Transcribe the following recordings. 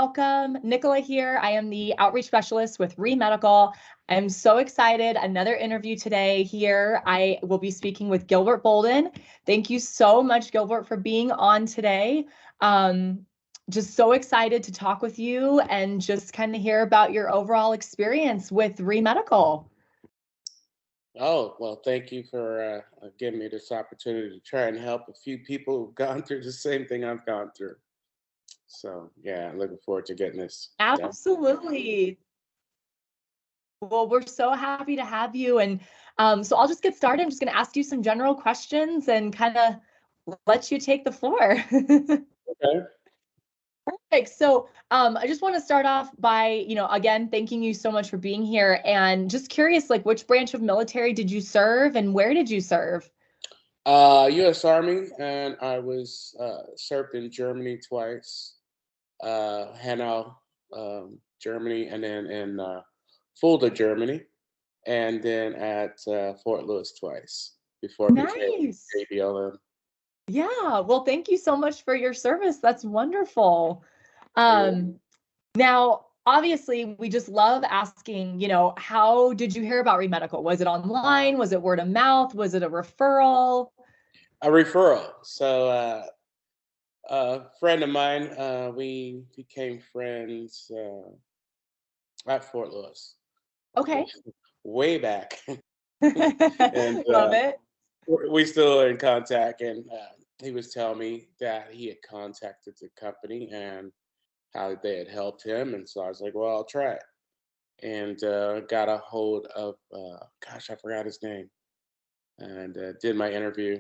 welcome. Nicola here. I am the outreach specialist with REE Medical. I'm so excited. Another interview today here. I will be speaking with Gilbert Bolden. Thank you so much, Gilbert, for being on today. Just so excited to talk with you and just kind of hear about your overall experience with REE Medical. Oh, well, thank you for giving me this opportunity to try and help a few people who've gone through the same thing I've gone through. So, yeah, looking forward to getting this done. Absolutely. Well, we're so happy to have you. And so I'll just get started. I'm just going to ask you some general questions and kind of let you take the floor. Okay. Perfect. So I just want to start off by, again, thanking you so much for being here and just curious, like which branch of military did you serve and where did you serve? U.S. Army, and I was served in Germany twice, Hanau, Germany, and then in Fulda, Germany, and then at Fort Lewis twice before I became Nice. ABLM. Yeah. Well, thank you so much for your service. That's wonderful. Yeah. Now, obviously, we just love asking, how did you hear about REE Medical? Was it online? Was it word of mouth? Was it a referral? A referral. So a friend of mine, we became friends at Fort Lewis. Okay. Way back. And Love it. we still are in contact. And he was telling me that he had contacted the company and how they had helped him. And so I was like, well, I'll try it. And got a hold of, gosh, I forgot his name. And did my interview.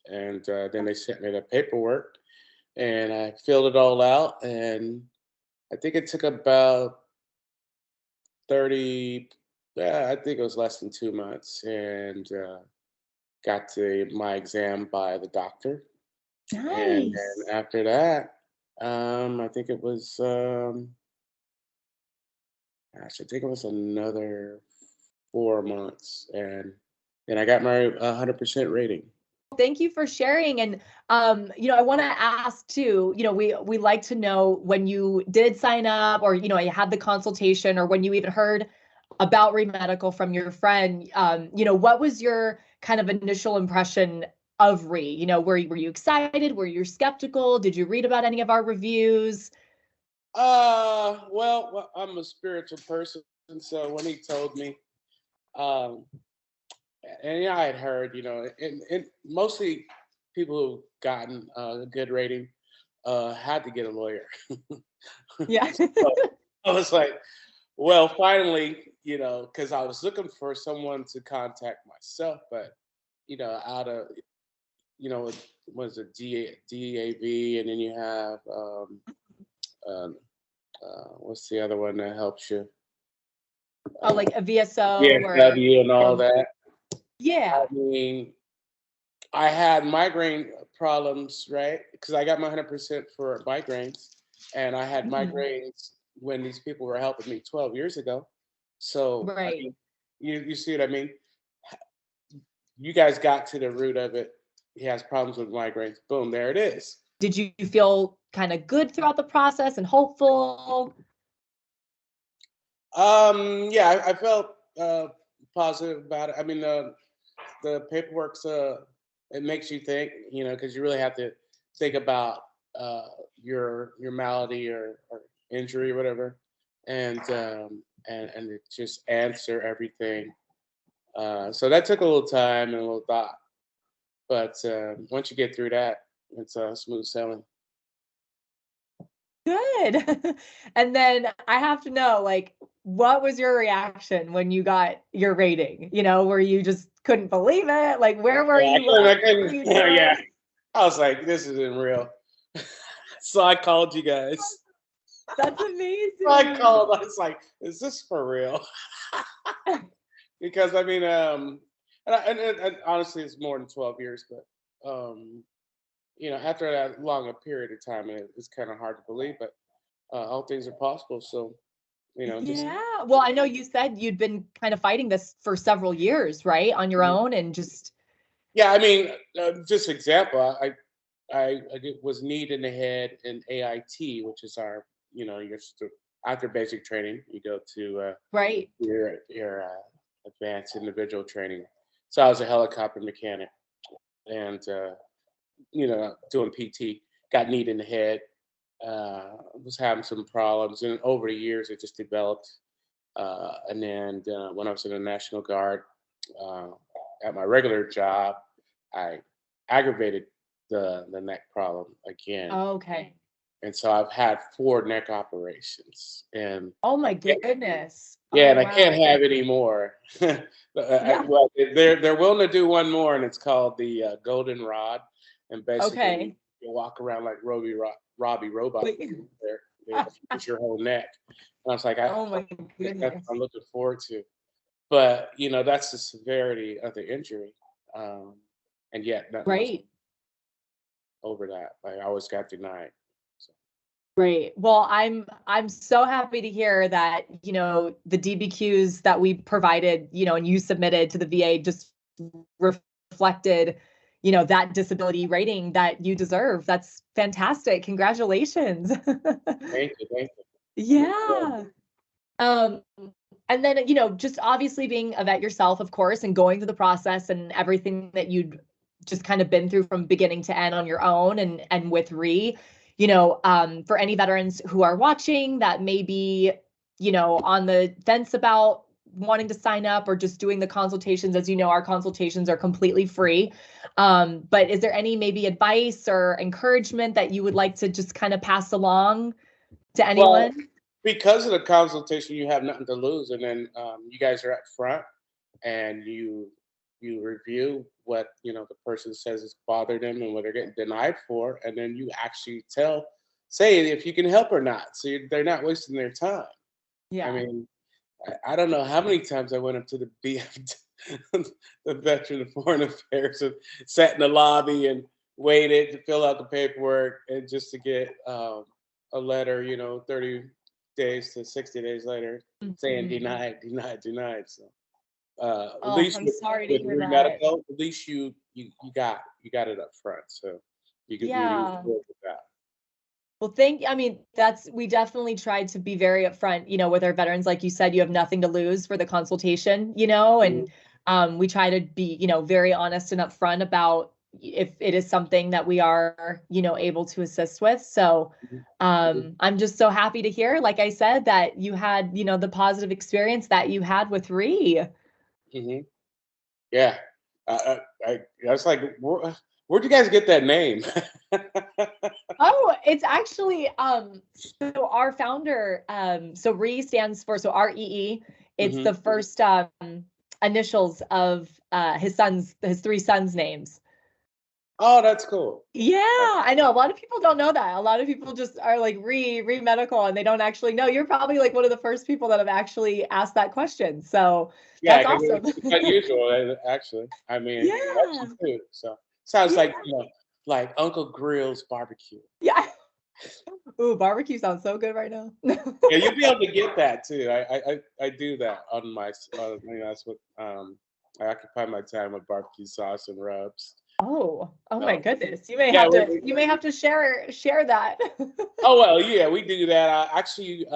And then they sent me the paperwork. And I filled it all out. And I think it took about 30, I think it was less than 2 months. And got to my exam by the doctor. And then Nice. after that, I think it was, gosh, I think it was another 4 months. And then I got my 100% rating. Thank you for sharing. And I want to ask too, we like to know when you did sign up or, you had the consultation or when you even heard about REE Medical from your friend, what was your kind of initial impression of REE? Were you excited? Were you skeptical? Did you read about any of our reviews? Well, I'm a spiritual person, so when he told me, um, and I had heard, and mostly people who've gotten a good rating had to get a lawyer. Yeah. So I was like, well, finally, because I was looking for someone to contact myself, but out of it was a DAV, and then you have um, what's the other one that helps you? Oh, like a VSO or VFW and all that. yeah. I mean, I had migraine problems, right? Because I got my 100% for migraines, and I had migraines when these people were helping me 12 years ago. So, I Right. mean, you see what I mean? You guys got to the root of it. He has problems with migraines. Boom, there it is. Did you feel kind of good throughout the process and hopeful? Yeah, I felt positive about it. I mean, the paperwork's it makes you think, because you really have to think about your malady or injury or whatever, and it just answer everything. So that took a little time and a little thought, but once you get through that, it's smooth sailing. Good. And then I have to know, like, what was your reaction when you got your rating? Where you just couldn't believe it? Like, where were Yeah, you? What were you doing? yeah, I was like, this isn't real. So I called you guys. That's amazing. I called. I was like, is this for real? Because I mean, and honestly, it's more than 12 years, but after that long a period of time, it's kind of hard to believe, but all things are possible. So, just Yeah. Well, I know you said you'd been kind of fighting this for several years, right? On your own and just. yeah. I mean, just example, I was kneed in the head in AIT, which is our after basic training, you go to Right. your advanced individual training. So I was a helicopter mechanic, and doing PT, got kneed in the head, was having some problems, and over the years it just developed. And then when I was in the National Guard, uh, at my regular job, I aggravated the neck problem again, Okay. and so I've had 4 neck operations, and Oh my yeah, goodness. yeah, Oh and I can't wow. have any more. Yeah. Well, they're willing to do one more, and it's called the golden rod, and basically Okay. you walk around like Robbie Robot. Wait. They fix your whole neck. And I was like, Oh my that's what goodness. I'm looking forward to. But that's the severity of the injury, and yet nothing was Right. over that. Like I always got denied. So, Great. Well, I'm so happy to hear that, the DBQs that we provided, and you submitted to the VA just reflected, that disability rating that you deserve. That's fantastic. Congratulations. thank you. Yeah. Um, and then, just obviously being a vet yourself, of course, and going through the process and everything that you'd just kind of been through from beginning to end on your own and with RE, for any veterans who are watching that may be, on the fence about wanting to sign up or just doing the consultations, as you know, our consultations are completely free. But is there any maybe advice or encouragement that you would like to just kind of pass along to Well, anyone? because of the consultation, you have nothing to lose, and then you guys are up front, and you review what the person says has bothered them and what they're getting denied for, and then you actually say if you can help or not, so they're not wasting their time. I Yeah. mean, I don't know how many times I went up to the the Veteran of Foreign Affairs, and sat in the lobby and waited to fill out the paperwork, and just to get a letter, 30 days to 60 days later, saying Mhm. denied, denied, denied. So at Oh, least I'm with, sorry to with hear REE that. Medical, at least you got it up front, so you can move Yeah. forward with that. Well, I mean, we definitely tried to be very upfront, with our veterans. Like you said, you have nothing to lose for the consultation, Mhm, and we try to be, very honest and upfront about if it is something that we are, able to assist with. So mhm, I'm just so happy to hear, like I said, that you had, the positive experience that you had with RE. mhm. Yeah. I was like, where'd you guys get that name? Oh, it's actually so our founder, so RE stands for, so REE, it's Hmm. the first initials of his 3 sons' names. Oh, that's cool. Yeah, I know a lot of people don't know that. A lot of people just are like RE Medical and they don't actually know. You're probably like one of the first people that have actually asked that question. So Yeah, that's because awesome. it's unusual, actually. I mean, that's Yeah. some food. So sounds like Yeah. like Uncle Grill's barbecue. Yeah. Ooh, barbecue sounds so good right now. Yeah, you'll be able to get that too. I do that on that's what I occupy my time with barbecue sauce and rubs. Oh my So goodness. You may yeah, have to share that. oh well, yeah, we do that. Actually,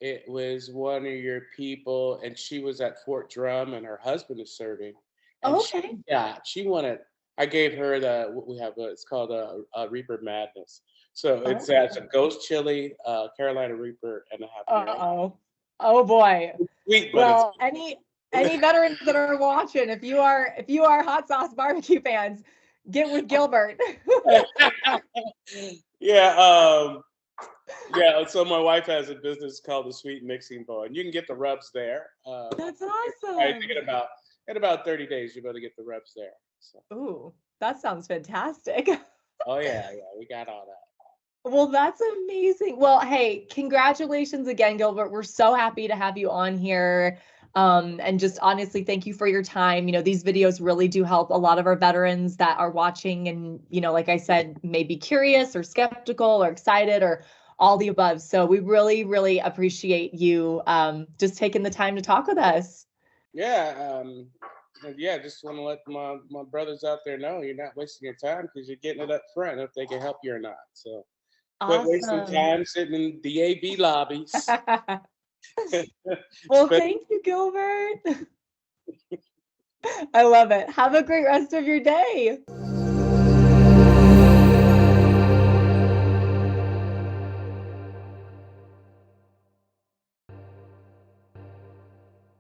it was one of your people, and she was at Fort Drum, and her husband is serving, and Okay. she wanted. I gave her what we have. It's called a Reaper Madness. So it's a Oh. ghost chili, Carolina Reaper, and a habanero. Uh-oh. Oh boy. Sweet, but it's Well, any veterans that are watching, if you are hot sauce barbecue fans, get with Gilbert. yeah. Yeah. So my wife has a business called the Sweet Mixing Bowl, and you can get the rubs there. That's I think awesome. in about 30 days, you're going to get the rubs there. So, Ooh, that sounds fantastic. oh yeah, we got all that. Well, that's amazing. Well, hey, congratulations again, Gilbert. We're so happy to have you on here. And just honestly, thank you for your time. These videos really do help a lot of our veterans that are watching and, like I said, may be curious or skeptical or excited or all the above. So we really, really appreciate you just taking the time to talk with us. Yeah. And yeah, just want to let my brothers out there know you're not wasting your time because you're getting it up front if they can help you or not. So Quit wasting Awesome. time sitting in DAB lobbies. Well, Spend- thank you, Gilbert. I love it. Have a great rest of your day.